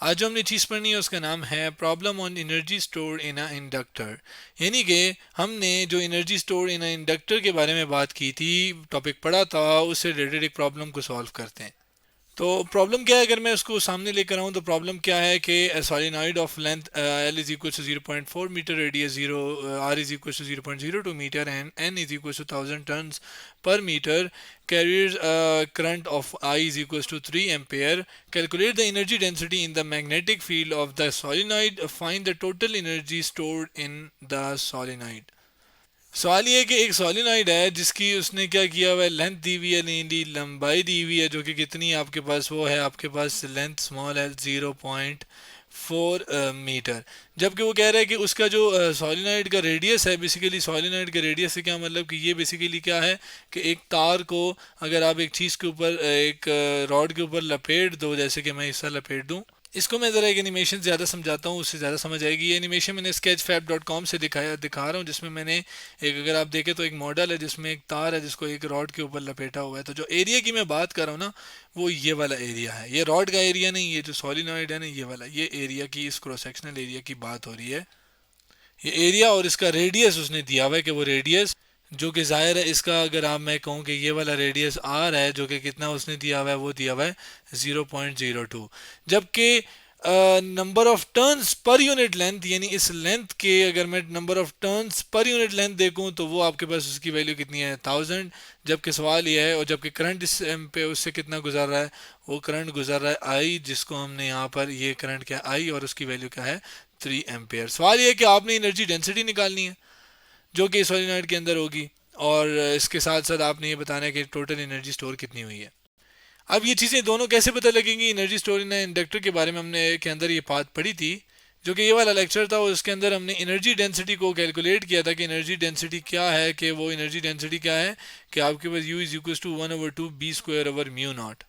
आज जो हमने चीज़ पढ़नी है उसका नाम है problem on energy store in a inductor. यानी कि हमने जो energy store in a inductor के बारे में बात की थी, टॉपिक पढ़ा था, उससे रिलेटेड एक प्रॉब्लम को सॉल्व करते हैं। तो प्रॉब्लम क्या है, अगर मैं उसको सामने लेकर आऊँ तो प्रॉब्लम क्या है कि solenoid of length L is equal to 0.4 metre, radius 0, R is equal to 0.02 metre and N is equal to 1000 turns per meter, carries a current of I is equals to 3 ampere. Calculate the energy density in the magnetic field of the solenoid. Find the total energy stored in the solenoid. सवाल ये है कि एक solenoid है जिसकी उसने क्या किया हुआ है, लेंथ दी हुई है, नीली लंबाई दी हुई है, जो कि कितनी है आपके पास, वो है आपके पास लेंथ स्मॉल है 0.4 मीटर। जबकि वो कह रहा है कि उसका जो सोलिनॉइड का रेडियस है, बेसिकली सोलिनॉइड के रेडियस से क्या मतलब कि ये बेसिकली क्या है कि एक तार को अगर आप एक चीज़ के ऊपर एक रॉड के ऊपर लपेट दो, जैसे कि मैं हिस्सा लपेट दूँ, इसको मैं ज़रा एक एनिमेशन ज़्यादा समझाता हूँ, उससे ज़्यादा समझ आएगी। ये एनिमेशन मैंने sketchfab.com से दिखा रहा हूँ, जिसमें मैंने एक, अगर आप देखें तो एक मॉडल है जिसमें एक तार है जिसको एक रॉड के ऊपर लपेटा हुआ है। तो जो एरिया की मैं बात कर रहा हूँ ना, वो ये वाला एरिया है, ये रॉड का एरिया नहीं, ये जो सॉलिनॉइड है ना, ये वाला, ये एरिया की, इस क्रॉस सेक्शनल एरिया की बात हो रही है। ये एरिया और इसका रेडियस उसने दिया हुआ है कि वो रेडियस, जो कि जाहिर है इसका, अगर आप मैं कहूँ कि ये वाला रेडियस आर है, जो कि कितना उसने दिया हुआ है, वो दिया हुआ है 0.02। जबकि number of turns per unit length, यानी इस लेंथ के अगर मैं number of turns per unit length देखूं तो वो आपके पास उसकी वैल्यू कितनी है, 1000। जबकि सवाल ये है, और जबकि करंट इस पे उससे कितना गुजर रहा है, वो करंट गुजर रहा है आई, जिसको हमने यहाँ पर, ये करंट क्या आई और उसकी वैल्यू क्या है, 3 एम्पेयर। सवाल ये है कि आपने एनर्जी डेंसिटी निकालनी है जो कि सोलिनॉइड के अंदर होगी, और इसके साथ साथ आपने ये बताना है कि टोटल एनर्जी स्टोर कितनी हुई है। अब ये चीज़ें दोनों कैसे पता लगेंगी, एनर्जी स्टोर इन इंडक्टर के बारे में हमने के अंदर ये बात पढ़ी थी, जो कि ये वाला लेक्चर था, उसके अंदर हमने एनर्जी डेंसिटी को कैलकुलेट किया था कि एनर्जी डेंसिटी क्या है, कि वो एनर्जी डेंसिटी क्या है कि आपके पास U is equal to 1/2 B square over mu not,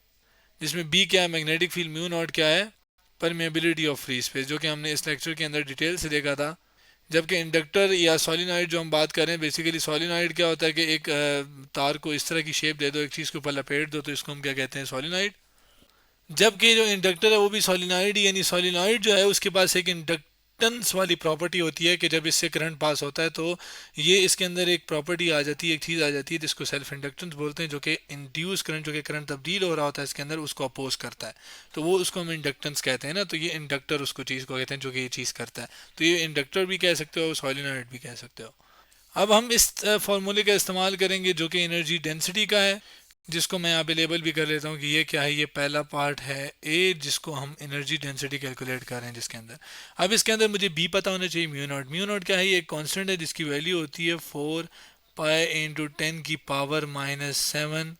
जिसमें बी क्या है, मैग्नेटिक फील्ड, म्यू नॉट क्या है, परमेबिलिटी ऑफ फ्री स्पेस, जो कि हमने इस लेक्चर के अंदर डिटेल से देखा था। जबकि इंडक्टर या सॉलिनॉइड जो हम बात कर रहे हैं, बेसिकली सॉलिनॉइड क्या होता है कि एक तार को इस तरह की शेप दे दो, एक चीज़ के ऊपर लपेट दो, तो इसको हम क्या कहते हैं, सॉलिनॉइड। जबकि जो इंडक्टर है वो भी सॉलिनॉइड, यानी सॉलिनॉइड जो है उसके पास एक इंडक्टेंस वाली प्रॉपर्टी होती है कि जब इससे करंट पास होता है तो ये इसके अंदर एक प्रॉपर्टी आ जाती है, एक चीज़ आ जाती है जिसको सेल्फ इंडक्टेंस बोलते हैं, जो कि इंड्यूस करंट, जो कि करंट तब्दील हो रहा होता है इसके अंदर, उसको अपोज करता है। तो वो उसको हम इंडक्टेंस कहते हैं ना, तो ये इंडक्टर उसको चीज़ को कहते हैं जो कि ये चीज़ करता है। तो ये इंडक्टर भी कह सकते हो, सॉलिनॉइड भी कह सकते हो। अब हम इस फॉर्मूले का इस्तेमाल करेंगे जो कि एनर्जी डेंसिटी का है, जिसको मैं यहाँ पे लेबल भी कर लेता हूँ कि ये क्या है, ये पहला पार्ट है ए, जिसको हम एनर्जी डेंसिटी कैलकुलेट कर रहे हैं जिसके अंदर। अब इसके अंदर मुझे बी पता होना चाहिए, म्यू नॉट। म्यू नॉट क्या है, ये एक कांस्टेंट है जिसकी वैल्यू होती है 4 पाई × 10⁻⁷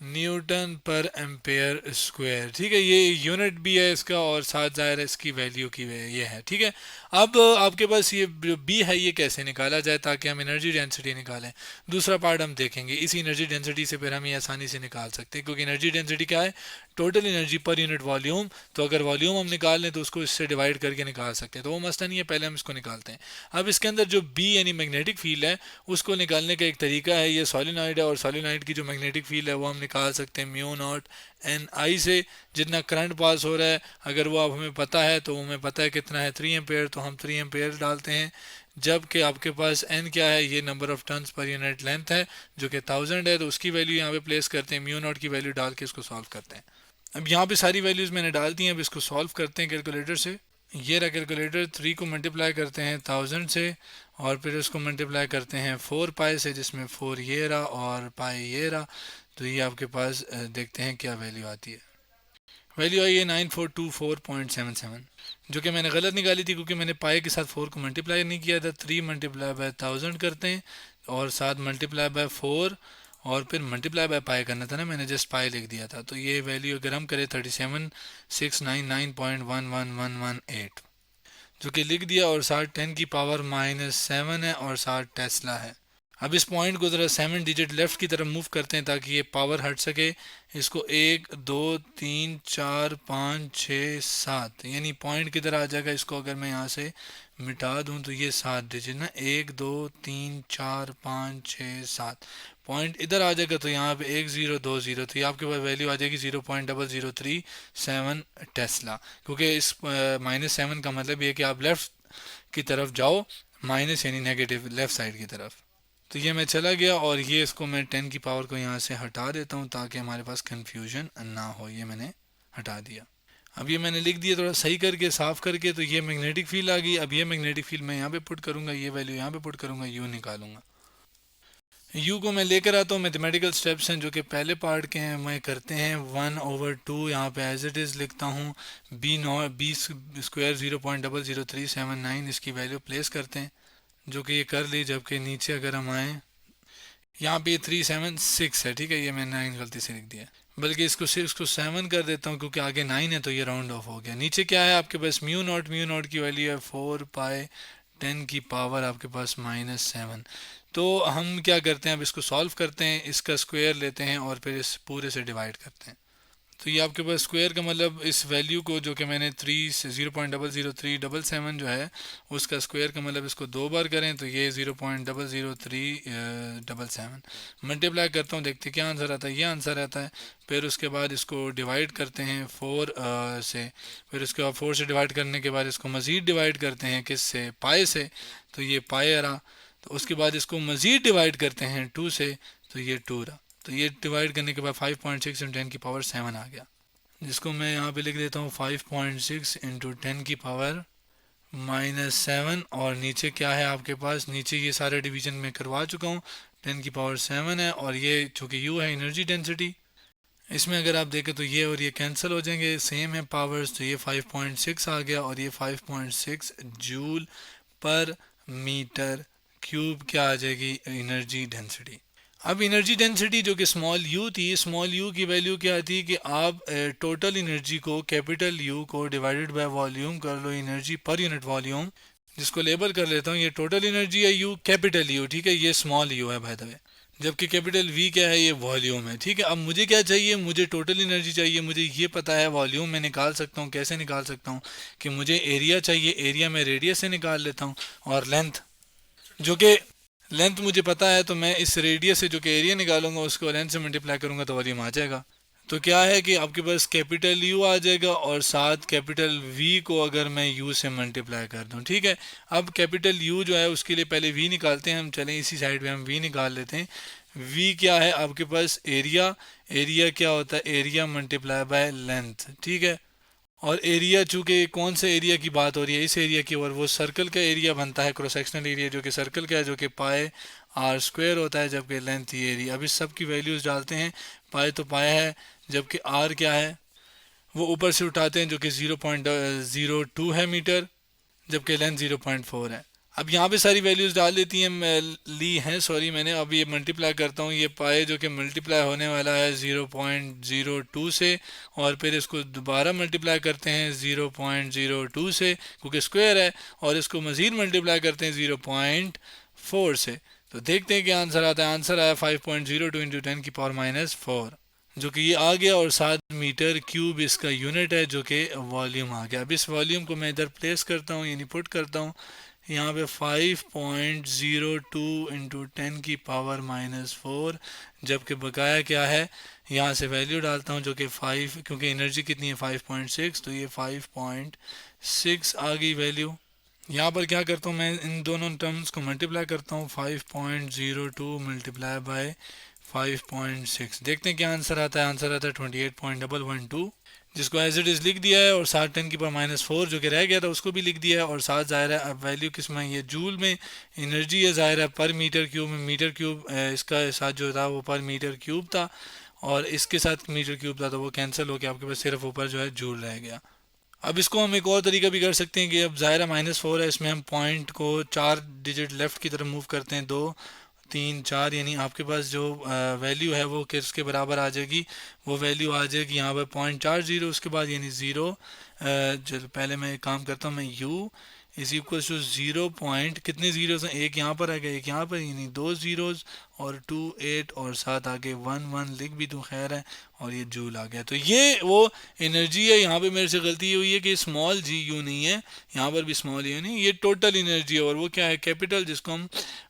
न्यूटन पर एम्पेयर स्क्वायर। ठीक है, ये यूनिट भी है इसका और साथ जाहिर है इसकी वैल्यू की ये है। ठीक है, अब आपके पास ये जो बी है ये कैसे निकाला जाए ताकि हम एनर्जी डेंसिटी निकालें, दूसरा पार्ट हम देखेंगे। इसी एनर्जी डेंसिटी से फिर हम ये आसानी से निकाल सकते हैं, क्योंकि एनर्जी डेंसिटी क्या है, total energy per unit volume. तो अगर वॉल्यूम हम निकाल लें तो उसको इससे डिवाइड करके निकाल सकते हैं, तो वो मसला नहीं है, पहले हम इसको निकालते हैं। अब इसके अंदर जो बी यानी मैग्नेटिक फील्ड है, उसको निकालने का एक तरीका है, ये सॉलिनॉइड है और सॉलिनॉइड की जो मैग्नेटिक फील्ड है वो हम निकाल सकते हैं म्यू नॉट एन आई से। जितना करंट पास हो रहा है अगर वो अब हमें पता है, तो हमें पता है कितना है, 3 एम्पेयर, तो हम 3 एम्पेयर डालते हैं। जबकि आपके पास एन क्या है, ये number of turns per unit length है जो कि 1000 है, तो उसकी वैल्यू यहाँ पे प्लेस करते हैं, म्यू नॉट की वैल्यू डाल के इसको सॉल्व करते हैं। अब यहाँ पे सारी वैल्यूज़ मैंने डाल दी हैं, अब इसको सॉल्व करते हैं कैलकुलेटर से। ये रहा कैलकुलेटर, 3 को मल्टीप्लाई करते हैं 1000 से, और फिर उसको मल्टीप्लाई करते हैं 4 पाई से, जिसमें 4 ये रहा और पाई ये रहा। तो ये आपके पास देखते हैं क्या वैल्यू आती है। वैल्यू आई है 9424.77, जो कि मैंने गलत निकाली थी क्योंकि मैंने पाई के साथ 4 को मल्टीप्लाई नहीं किया था। 3 मल्टीप्लाई बाय 1000 करते हैं और साथ मल्टीप्लाई बाय 4 और फिर मल्टीप्लाई बाय पाई करना था ना, मैंने जस्ट पाई लिख दिया था। तो ये वैल्यू अगर हम करें 37699.11118, जो कि लिख दिया, और साथ 10⁻⁷ है और साथ टेस्ला है। अब इस पॉइंट को ज़रा 7 डिजिट लेफ्ट की तरफ मूव करते हैं ताकि ये पावर हट सके। इसको 1 2 3 4 5 6 7 यानी पॉइंट किधर आ जाएगा, इसको अगर मैं यहाँ से मिटा दूँ तो ये 7 डिजिट ना, 1 2 3 4 5 6 7 पॉइंट इधर आ जाएगा तो यहाँ पे 1 0 2 0, तो ये आपके पास वैल्यू आ जाएगी 0.0037 टेस्ला। क्योंकि इस -7 का मतलब ये है कि आप लेफ्ट की तरफ जाओ, माइनस यानी नेगेटिव लेफ्ट साइड की तरफ। तो ये मैं चला गया और ये इसको मैं 10 की पावर को यहाँ से हटा देता हूँ ताकि हमारे पास कंफ्यूजन ना हो। ये मैंने हटा दिया। अब ये मैंने लिख दिया थोड़ा सही करके, साफ करके। तो ये मैग्नेटिक फील्ड आ गई। अब ये मैग्नेटिक फील्ड मैं यहाँ पे पुट करूँगा, ये वैल्यू यहाँ पे पुट करूँगा, यू निकालूंगा। यू को मैं लेकर आता हूँ, मैथमेटिकल स्टेप्स हैं जो कि पहले पार्ट के हैं, मैं करते हैं 1/2 यहाँ पे एज इट इज़ लिखता हूँ। बी स्क्वायर 0.00379 इसकी वैल्यू प्लेस करते हैं, जो कि ये कर ली। जबकि नीचे अगर हम आए, यहाँ पे 376 है, ठीक है, ये मैंने 9 गलती से लिख दिया है। बल्कि इसको 6 को 7 कर देता हूँ क्योंकि आगे 9 है तो ये राउंड ऑफ हो गया। नीचे क्या है आपके पास, म्यू नॉट की वैल्यू है 4 पाई 10 की पावर आपके पास -7। तो हम क्या करते हैं, अब इसको सॉल्व करते हैं, इसका स्क्वायर लेते हैं और फिर इस पूरे से डिवाइड करते हैं। तो ये आपके पास स्क्वायर का मतलब इस वैल्यू को जो कि मैंने 3 से 0.00377 जो है उसका स्क्वायर का मतलब इसको 2 बार करें तो ये 0.00377 मल्टीप्लाई करता हूँ, देखते क्या आंसर आता है। ये आंसर आता है। फिर उसके बाद इसको डिवाइड करते हैं 4 से। फिर उसके बाद 4 से डिवाइड करने के बाद इसको मज़ीद डिवाइड करते हैं किस से, पाई से, तो ये पाई रहा। तो उसके बाद इसको मज़ीद डिवाइड करते हैं 2 से, तो ये 2 रहा। तो ये डिवाइड करने के बाद 5.6 इंटू 10 की पावर 7 आ गया, जिसको मैं यहाँ पे लिख देता हूँ 5.6 इंटू 10 की पावर -7। और नीचे क्या है आपके पास, नीचे ये सारे डिवीजन में करवा चुका हूँ, 10 की पावर 7 है। और ये चूँकि यू है एनर्जी डेंसिटी, इसमें अगर आप देखें तो ये और ये कैंसिल हो जाएंगे, सेम है पावर्स। तो ये 5.6 आ गया और ये 5.6 जूल पर मीटर क्यूब क्या आ जाएगी, एनर्जी डेंसिटी। अब एनर्जी डेंसिटी जो कि स्मॉल यू थी, स्मॉल यू की वैल्यू क्या थी कि आप टोटल एनर्जी को कैपिटल यू को डिवाइडेड बाय वॉल्यूम कर लो, एनर्जी पर यूनिट वॉल्यूम, जिसको लेबल कर लेता हूँ। ये टोटल एनर्जी है यू, कैपिटल यू, ठीक है, ये स्मॉल यू है बाय द वे, जबकि कैपिटल वी क्या है, ये वॉल्यूम है, ठीक है। अब मुझे क्या चाहिए, मुझे टोटल एनर्जी चाहिए। मुझे ये पता है वॉल्यूम मैं निकाल सकता हूँ, कैसे निकाल सकता हूँ कि मुझे एरिया चाहिए, एरिया मैं रेडियस से निकाल लेता हूँ, और लेंथ जो कि लेंथ मुझे पता है, तो मैं इस रेडियस से जो कि एरिया निकालूंगा उसको लेंथ से मल्टीप्लाई करूंगा तो वॉल्यूम आ जाएगा। तो क्या है कि आपके पास कैपिटल यू आ जाएगा और साथ कैपिटल वी को अगर मैं यू से मल्टीप्लाई कर दूं, ठीक है। अब कैपिटल यू जो है उसके लिए पहले वी निकालते हैं हम, चलें इसी साइड पे हम वी निकाल लेते हैं। वी क्या है आपके पास, एरिया। एरिया क्या होता है, एरिया मल्टीप्लाई बाय लेंथ, ठीक है। और एरिया चूंकि कौन से एरिया की बात हो रही है, इस एरिया की, और वो सर्कल का एरिया बनता है, क्रॉस सेक्शनल एरिया जो कि सर्कल का है, जो कि पाए आर स्क्वायर होता है, जबकि लेंथ ये एरिया। अब इस सब की वैल्यूज डालते हैं। पाए तो पाए है, जबकि आर क्या है वो ऊपर से उठाते हैं जो कि 0.02 है मीटर, जबकि लेंथ 0.4 है। अब यहाँ पे सारी वैल्यूज डाल देती हैं, ली हैं सॉरी मैंने। अब ये मल्टीप्लाई करता हूँ, ये पाए जो कि मल्टीप्लाई होने वाला है 0.02 से, और फिर इसको दोबारा मल्टीप्लाई करते हैं 0.02 से क्योंकि स्क्वायर है, और इसको मज़ीद मल्टीप्लाई करते हैं 0.4 से। तो देखते हैं क्या आंसर आता है। आंसर आया 5.02 इंटू 10 की पावर -4, जो कि ये आ गया, और 7 मीटर क्यूब इसका यूनिट है, जो कि वॉल्यूम आ गया। अब इस वॉल्यूम को मैं इधर प्लेस करता हूँ, यानी पुट करता हूँ यहाँ पे 5.02 इंटू 10 की पावर -4, जबकि बकाया क्या है, यहाँ से वैल्यू डालता हूँ जो कि 5, क्योंकि एनर्जी कितनी है 5.6, तो ये 5.6 आ गई वैल्यू। यहाँ पर क्या करता हूँ, मैं इन दोनों टर्म्स को मल्टीप्लाई करता हूँ, 5.02 मल्टीप्लाई बाय 5.6। देखते हैं क्या आंसर आता है। आंसर आता है 28.112, जिसको एज इट इज़ लिख दिया है, और साथ 10 की पावर -4 जो कि रह गया था उसको भी लिख दिया है, और साथ ज़ाहिर है अब वैल्यू किस में, ये जूल में एनर्जी है, ज़ाहिर है पर मीटर क्यूब में। मीटर क्यूब इसका साथ जो था वो पर मीटर क्यूब था, और इसके साथ मीटर क्यूब था, तो वो कैंसिल हो गया, आपके पास सिर्फ ऊपर जो है जूल रह गया। अब इसको हम एक और तरीका भी कर सकते हैं कि अब ज़ाहिर है -4 है, इसमें हम पॉइंट को 4 डिजिट लेफ़्ट की तरफ मूव करते हैं, 2 3 4, यानी आपके पास जो वैल्यू है वो किसके बराबर आ जाएगी, वो वैल्यू आ जाएगी यहाँ पर 0.40, उसके बाद यानी 0। चलो पहले मैं एक काम करता हूँ, मैं u is equal to 0 point, कितने जीरोस हैं, एक यहाँ पर आ गया, एक यहाँ पर, ही नहीं दो जीरोस, और 2 8 और साथ आगे 1 1 लिख भी दूँ, खैर है, और ये जूल आ गया। तो ये वो एनर्जी है। यहाँ पे मेरे से गलती ये हुई है कि स्मॉल जी यू नहीं है, यहाँ पर भी स्मॉल यू नहीं, ये टोटल एनर्जी है, और वो क्या है, कैपिटल, जिसको हम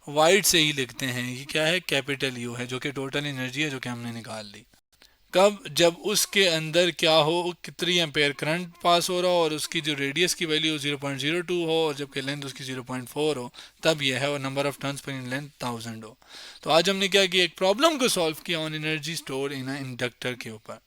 वाइड से ही लिखते हैं, ये क्या है, कैपिटल यू है, जो कि टोटल एनर्जी है, जो कि हमने निकाल ली। कब, जब उसके अंदर क्या हो, कितनी एम्पेयर करंट पास हो रहा हो, और उसकी जो रेडियस की वैल्यू 0.02 हो, और जबकि लेंथ उसकी 0.4 हो, तब यह है, और number of turns per in length 1000 हो। तो आज हमने क्या किया, एक प्रॉब्लम को सॉल्व किया on energy store in inductor के ऊपर।